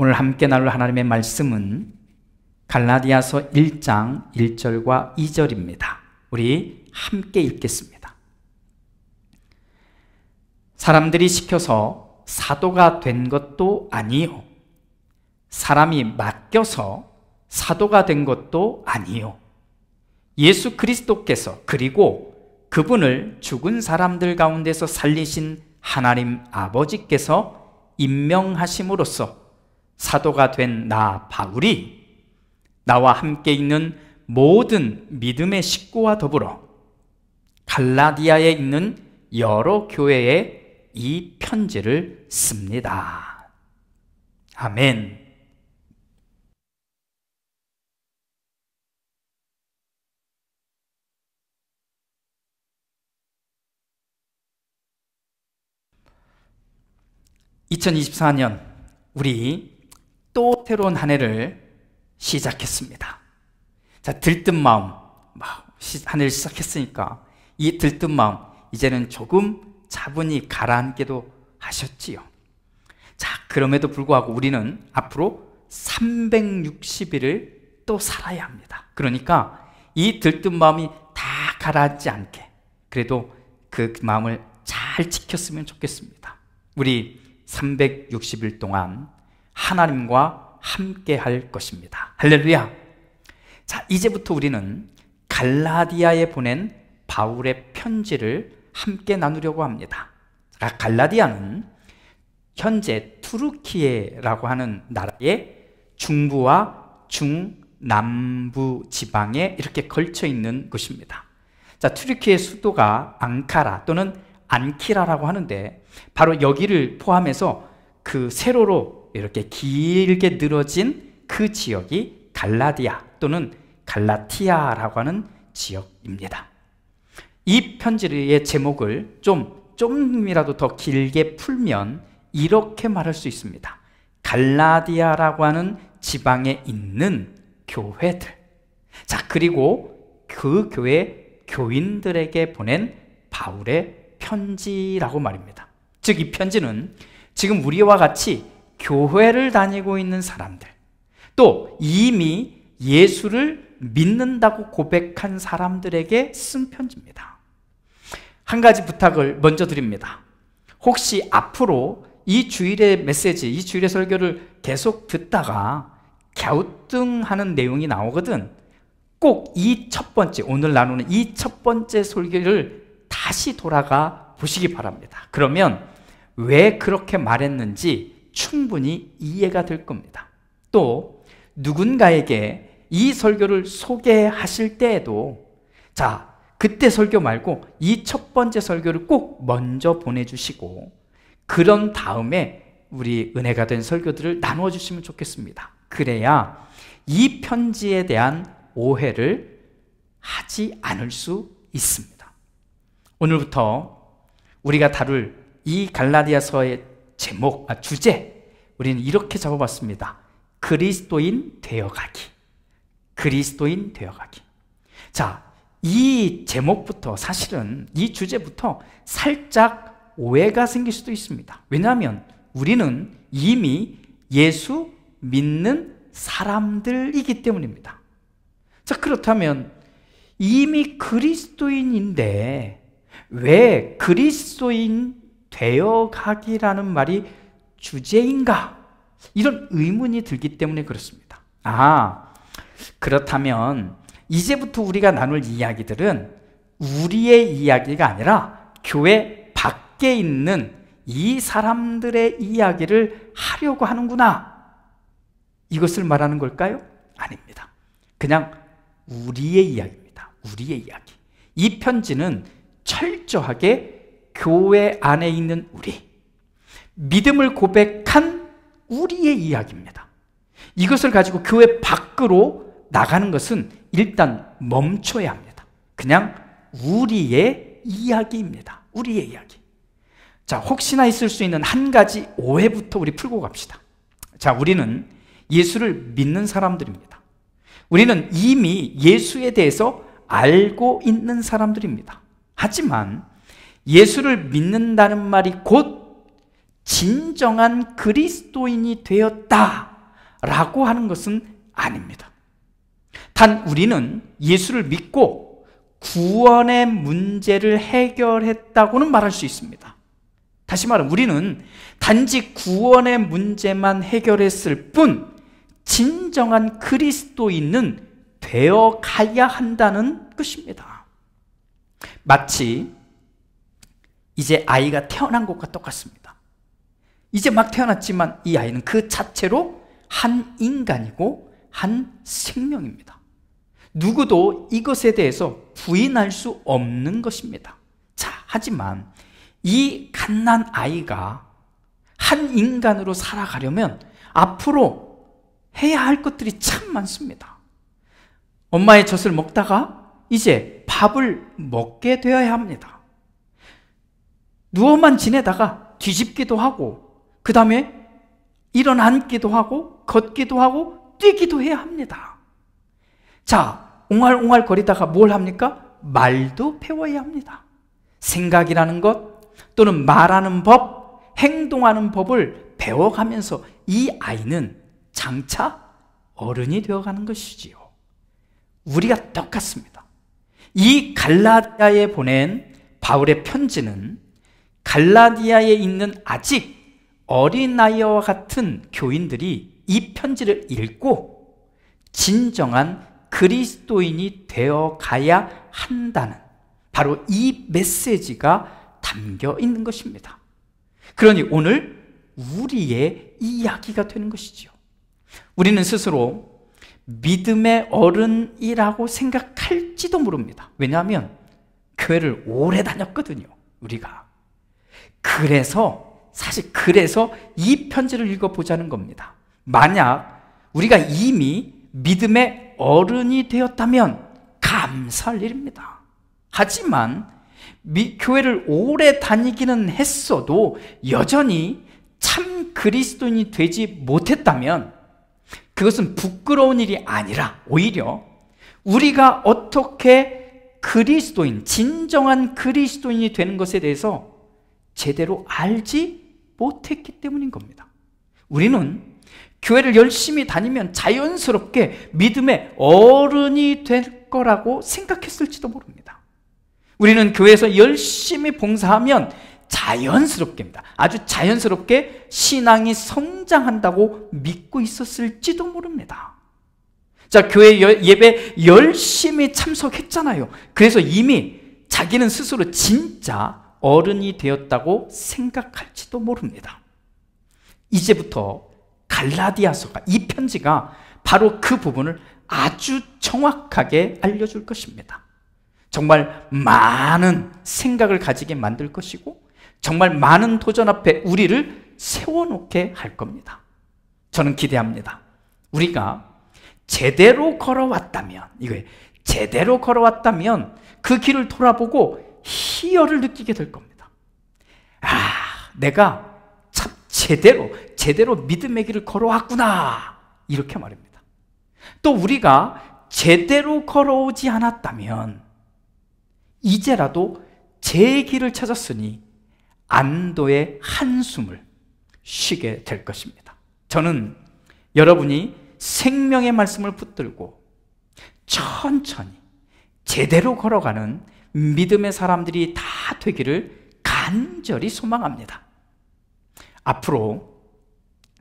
오늘 함께 나눌 하나님의 말씀은 갈라디아서 1장 1절과 2절입니다. 우리 함께 읽겠습니다. 사람들이 시켜서 사도가 된 것도 아니요, 사람이 맡겨서 사도가 된 것도 아니요, 예수 그리스도께서 그리고 그분을 죽은 사람들 가운데서 살리신 하나님 아버지께서 임명하심으로써 사도가 된 나 바울이 나와 함께 있는 모든 믿음의 식구와 더불어 갈라디아에 있는 여러 교회에 이 편지를 씁니다. 아멘. (2024년) 우리 또 새로운 한 해를 시작했습니다. 자, 들뜬 마음, 한 해를 시작했으니까 이 들뜬 마음 이제는 조금 차분히 가라앉기도 하셨지요. 자, 그럼에도 불구하고 우리는 앞으로 360일을 또 살아야 합니다. 그러니까 이 들뜬 마음이 다 가라앉지 않게 그래도 그 마음을 잘 지켰으면 좋겠습니다. 우리 360일 동안 하나님과 함께 할 것입니다. 할렐루야. 자, 이제부터 우리는 갈라디아에 보낸 바울의 편지를 함께 나누려고 합니다. 갈라디아는 현재 투르키예라고 하는 나라의 중부와 중남부 지방에 이렇게 걸쳐 있는 곳입니다. 자, 투르키의 수도가 앙카라 또는 안키라라고 하는데 바로 여기를 포함해서 그 세로로 이렇게 길게 늘어진 그 지역이 갈라디아 또는 갈라티아라고 하는 지역입니다. 이 편지의 제목을 좀이라도 더 길게 풀면 이렇게 말할 수 있습니다. 갈라디아라고 하는 지방에 있는 교회들. 자, 그리고 그 교회 교인들에게 보낸 바울의 편지라고 말입니다. 즉, 이 편지는 지금 우리와 같이 교회를 다니고 있는 사람들, 또 이미 예수를 믿는다고 고백한 사람들에게 쓴 편지입니다. 한 가지 부탁을 먼저 드립니다. 혹시 앞으로 이 주일의 메시지, 이 주일의 설교를 계속 듣다가 갸우뚱하는 내용이 나오거든, 꼭 이 첫 번째, 오늘 나누는 이 첫 번째 설교를 다시 돌아가 보시기 바랍니다. 그러면 왜 그렇게 말했는지 충분히 이해가 될 겁니다. 또 누군가에게 이 설교를 소개하실 때에도 자, 그때 설교 말고 이 첫 번째 설교를 꼭 먼저 보내주시고 그런 다음에 우리 은혜가 된 설교들을 나누어 주시면 좋겠습니다. 그래야 이 편지에 대한 오해를 하지 않을 수 있습니다. 오늘부터 우리가 다룰 이 갈라디아서의 주제, 우리는 이렇게 잡아봤습니다. 그리스도인 되어가기. 그리스도인 되어가기. 자, 이 제목부터, 사실은 이 주제부터 살짝 오해가 생길 수도 있습니다. 왜냐하면 우리는 이미 예수 믿는 사람들이기 때문입니다. 자, 그렇다면 이미 그리스도인인데 왜 그리스도인 되어가기라는 말이 주제인가? 이런 의문이 들기 때문에 그렇습니다. 그렇다면 이제부터 우리가 나눌 이야기들은 우리의 이야기가 아니라 교회 밖에 있는 이 사람들의 이야기를 하려고 하는구나, 이것을 말하는 걸까요? 아닙니다. 그냥 우리의 이야기입니다. 우리의 이야기. 이 편지는 철저하게 교회 안에 있는 우리, 믿음을 고백한 우리의 이야기입니다. 이것을 가지고 교회 밖으로 나가는 것은 일단 멈춰야 합니다. 그냥 우리의 이야기입니다. 우리의 이야기. 자, 혹시나 있을 수 있는 한 가지 오해부터 우리 풀고 갑시다. 자, 우리는 예수를 믿는 사람들입니다. 우리는 이미 예수에 대해서 알고 있는 사람들입니다. 하지만 예수를 믿는다는 말이 곧 진정한 그리스도인이 되었다, 라고 하는 것은 아닙니다. 단 우리는 예수를 믿고 구원의 문제를 해결했다고는 말할 수 있습니다. 다시 말하면 우리는 단지 구원의 문제만 해결했을 뿐 진정한 그리스도인은 되어 가야 한다는 것입니다. 마치 이제 아이가 태어난 것과 똑같습니다. 이제 막 태어났지만 이 아이는 그 자체로 한 인간이고 한 생명입니다. 누구도 이것에 대해서 부인할 수 없는 것입니다. 자, 하지만 이 갓난 아이가 한 인간으로 살아가려면 앞으로 해야 할 것들이 참 많습니다. 엄마의 젖을 먹다가 이제 밥을 먹게 되어야 합니다. 누워만 지내다가 뒤집기도 하고 그 다음에 일어나기도 하고 걷기도 하고 뛰기도 해야 합니다. 자, 옹알옹알 거리다가 뭘 합니까? 말도 배워야 합니다. 생각이라는 것 또는 말하는 법, 행동하는 법을 배워가면서 이 아이는 장차 어른이 되어가는 것이지요. 우리가 똑같습니다. 이 갈라디아에 보낸 바울의 편지는 갈라디아에 있는 아직 어린아이와 같은 교인들이 이 편지를 읽고 진정한 그리스도인이 되어 가야 한다는 바로 이 메시지가 담겨 있는 것입니다. 그러니 오늘 우리의 이야기가 되는 것이지요. 우리는 스스로 믿음의 어른이라고 생각할지도 모릅니다. 왜냐하면 교회를 오래 다녔거든요, 우리가. 그래서 이 편지를 읽어보자는 겁니다. 만약 우리가 이미 믿음의 어른이 되었다면 감사할 일입니다. 하지만 교회를 오래 다니기는 했어도 여전히 참 그리스도인이 되지 못했다면 그것은 부끄러운 일이 아니라 오히려 우리가 어떻게 그리스도인, 진정한 그리스도인이 되는 것에 대해서 제대로 알지 못했기 때문인 겁니다. 우리는 교회를 열심히 다니면 자연스럽게 믿음의 어른이 될 거라고 생각했을지도 모릅니다. 우리는 교회에서 열심히 봉사하면 자연스럽게입니다. 아주 자연스럽게 신앙이 성장한다고 믿고 있었을지도 모릅니다. 자, 교회 예배 열심히 참석했잖아요. 그래서 이미 자기는 스스로 진짜 어른이 되었다고 생각할지도 모릅니다. 이제부터 갈라디아서가, 이 편지가 바로 그 부분을 아주 정확하게 알려줄 것입니다. 정말 많은 생각을 가지게 만들 것이고 정말 많은 도전 앞에 우리를 세워놓게 할 겁니다. 저는 기대합니다. 우리가 제대로 걸어왔다면, 제대로 걸어왔다면 그 길을 돌아보고 희열을 느끼게 될 겁니다. 내가 참 제대로 믿음의 길을 걸어왔구나, 이렇게 말입니다. 또 우리가 제대로 걸어오지 않았다면 이제라도 제 길을 찾았으니 안도의 한숨을 쉬게 될 것입니다. 저는 여러분이 생명의 말씀을 붙들고 천천히 제대로 걸어가는 믿음의 사람들이 다 되기를 간절히 소망합니다. 앞으로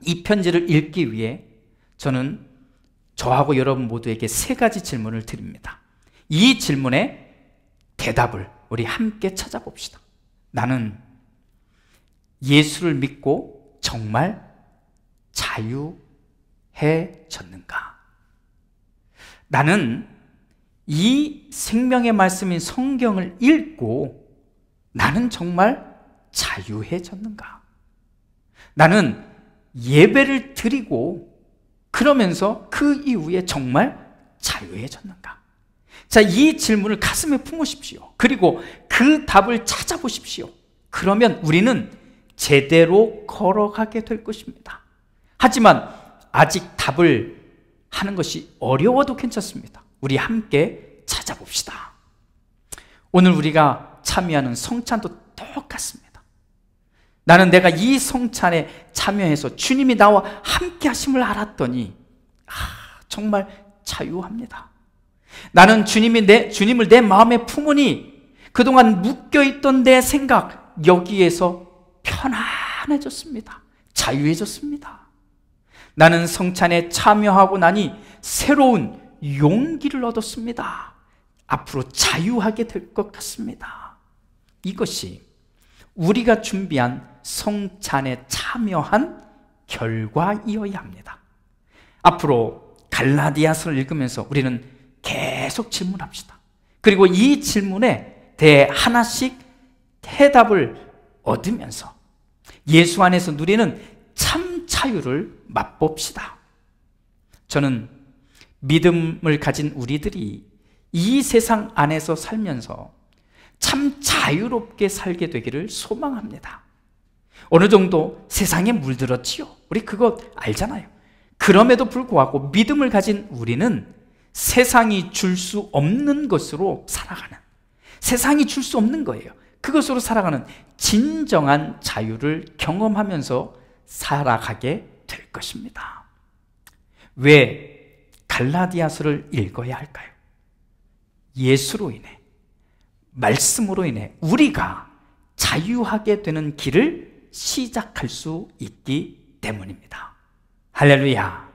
이 편지를 읽기 위해 저는 저하고 여러분 모두에게 3가지 질문을 드립니다. 이 질문에 대답을 우리 함께 찾아봅시다. 나는 예수를 믿고 정말 자유해졌는가? 나는 이 생명의 말씀인 성경을 읽고 나는 정말 자유해졌는가? 나는 예배를 드리고 그러면서 그 이후에 정말 자유해졌는가? 자, 이 질문을 가슴에 품으십시오. 그리고 그 답을 찾아보십시오. 그러면 우리는 제대로 걸어가게 될 것입니다. 하지만 아직 답을 하는 것이 어려워도 괜찮습니다. 우리 함께 찾아봅시다. 오늘 우리가 참여하는 성찬도 똑같습니다. 나는 내가 이 성찬에 참여해서 주님이 나와 함께 하심을 알았더니 정말 자유합니다. 나는 주님을 내 마음에 품으니 그동안 묶여있던 내 생각 여기에서 편안해졌습니다. 자유해졌습니다. 나는 성찬에 참여하고 나니 새로운 용기를 얻었습니다. 앞으로 자유하게 될 것 같습니다. 이것이 우리가 준비한 성찬에 참여한 결과이어야 합니다. 앞으로 갈라디아서를 읽으면서 우리는 계속 질문합시다. 그리고 이 질문에 대해 하나씩 해답을 얻으면서 예수 안에서 누리는 참 자유를 맛봅시다. 저는 믿음을 가진 우리들이 이 세상 안에서 살면서 참 자유롭게 살게 되기를 소망합니다. 어느 정도 세상에 물들었지요. 우리 그거 알잖아요. 그럼에도 불구하고 믿음을 가진 우리는 세상이 줄 수 없는 것으로 살아가는, 세상이 줄 수 없는 거예요. 그것으로 살아가는 진정한 자유를 경험하면서 살아가게 될 것입니다. 왜 갈라디아서를 읽어야 할까요? 예수로 인해, 말씀으로 인해 우리가 자유하게 되는 길을 시작할 수 있기 때문입니다. 할렐루야.